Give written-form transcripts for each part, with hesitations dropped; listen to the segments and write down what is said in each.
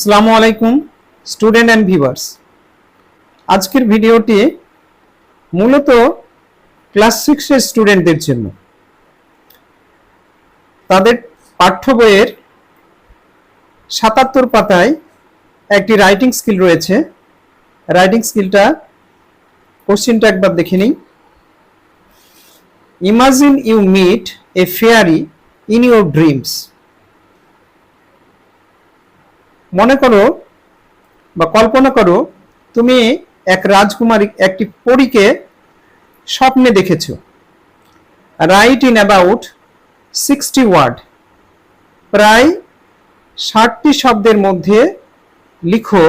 আসসালামু আলাইকুম student and viewers. আজকের ভিডিওটি মূলত ক্লাস 6 এর স্টুডেন্টদের জন্য। তাদের পাঠ্য বইয়ের ৭৭ পাতায় একটি রাইটিং স্কিল রয়েছে। রাইটিং স্কিলটা কোশ্চেনটা একবার দেখে নিই। Imagine you meet a fairy in your dreams. মনে করো বা কল্পনা করো তুমি এক রাজকুমারী একটি পরীকে স্বপ্নে দেখেছো। রাইট ইন অ্যাবাউট 60 ওয়ার্ড, প্রায় 60টি শব্দের মধ্যে লিখো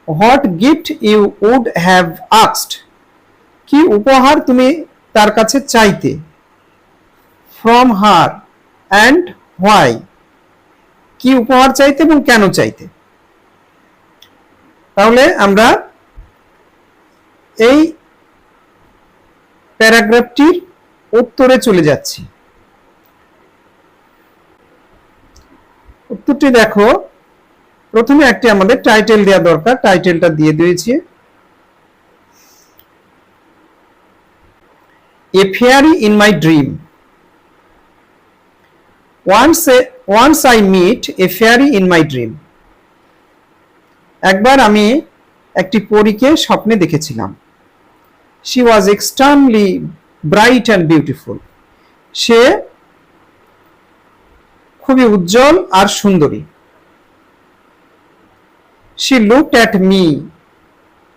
what gift you would have asked. কি উপহার তুমি তার কাছে চাইতে। From her and why. কি উপহার চাইতে এবং কেন চাইতে। তাহলে আমরা এই প্যারাগ্রাফটির উত্তরে চলে যাচ্ছি। উত্তরটি দেখো, প্রথমে একটি আমাদের টাইটেল দেওয়া দরকার। টাইটেলটা দিয়ে দিয়েছি, a fairy in my dream. Once I meet a fairy in my dream. একবার আমি একটি পরীকে স্বপ্নে দেখেছিলাম। She was extremely bright and beautiful. সে খুবই উজ্জ্বল আর সুন্দরী। She looked at me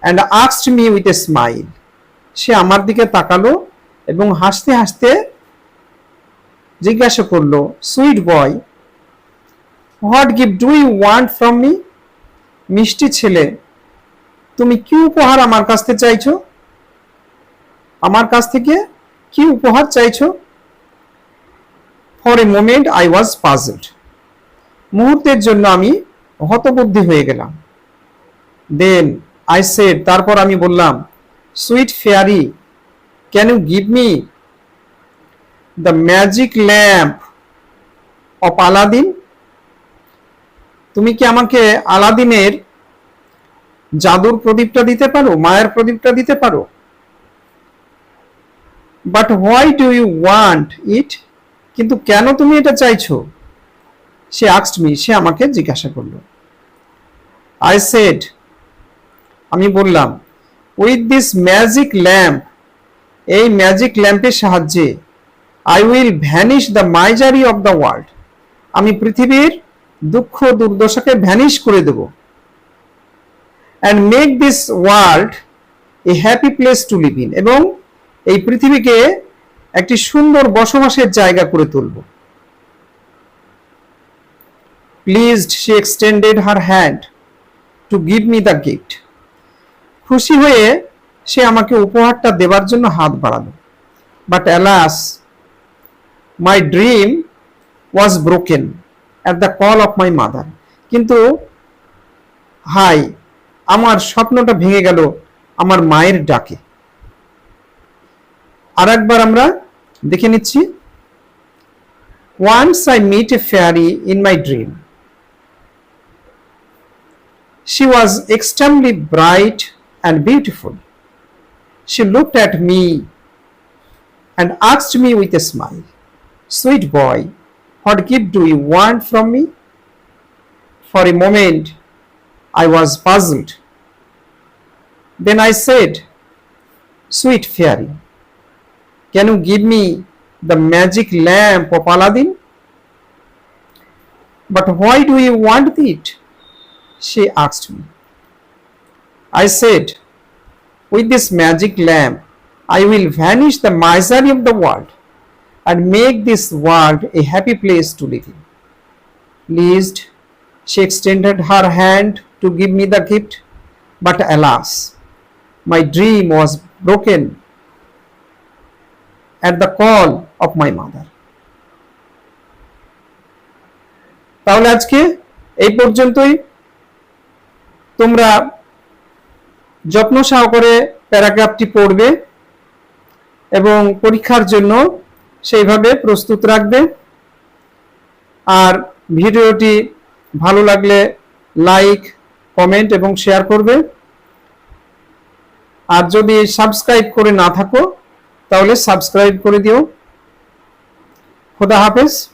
and asked me with a smile. সে আমার দিকে তাকালো এবং হাসতে হাসতে জিজ্ঞাসা করলো, sweet boy, what gift do you want from me. মিষ্টি ছেলে, তুমি কি উপহার আমার কাছ থেকে চাইছো। আমার কাছ থেকে কি উপহার চাইছো। For a moment I was puzzled. মুহূর্তের জন্য আমি হতবুদ্ধি হয়ে গেলাম। দেন আই সেড, তারপর আমি বললাম, sweet fairy, can you give me the magic lamp of Aladdin. তুমি কি আমাকে আলাদিনের জাদুর প্রদীপটা দিতে পারো, মায়ের প্রদীপটা দিতে পারো। But why do you want it. কিন্তু কেন তুমি এটা চাইছো। সে আস্কড মি, সে আমাকে জিজ্ঞাসা করলো। আই সেড, আমি বললাম, উইথ দিস ম্যাজিক ল্যাম্প, এই ম্যাজিক ল্যাম্পের সাহায্যে I will vanish the misery of the world. আমি পৃথিবীর দুঃখ দুর্দশাকে ভ্যানিশ করে দেব। And make this world a happy place to live in. এবং এই পৃথিবীকে একটি সুন্দর বসবাসের জায়গা করে তুলব। Pleased, she extended her hand to give me the gift. খুশি হয়ে সে আমাকে উপহারটা দেবার জন্য হাত বাড়ালো। But alas, my dream was broken at the call of my mother. কিন্তু হাই, আমার স্বপ্নটা ভেঙে গেল আমার মায়ের ডাকে। আরেকবার আমরা দেখে নিচ্ছি। Once I meet a fairy in my dream. She was extremely bright and beautiful. She looked at me and asked me with a smile, sweet boy, what gift do you want from me? For a moment, I was puzzled. Then I said, sweet fairy, can you give me the magic lamp of Aladdin? But why do you want it? She asked me. I said, with this magic lamp, I will vanish the misery of the world and make this world a happy place to live in. Pleased, she extended her hand to give me the gift, but alas, my dream was broken at the call of my mother. তাহলে আজকে এই পর্যন্তই। তোমরা যত্ন সহকারে প্যারাগ্রাফটি পড়বে এবং পরীক্ষার জন্য সেইভাবে প্রস্তুত রাখবে। আর ভিডিওটি ভালো লাগলে লাইক, কমেন্ট এবং শেয়ার করবে। আর যদি সাবস্ক্রাইব করে না থাকো তাহলে সাবস্ক্রাইব করে দিও। খোদা হাফেজ।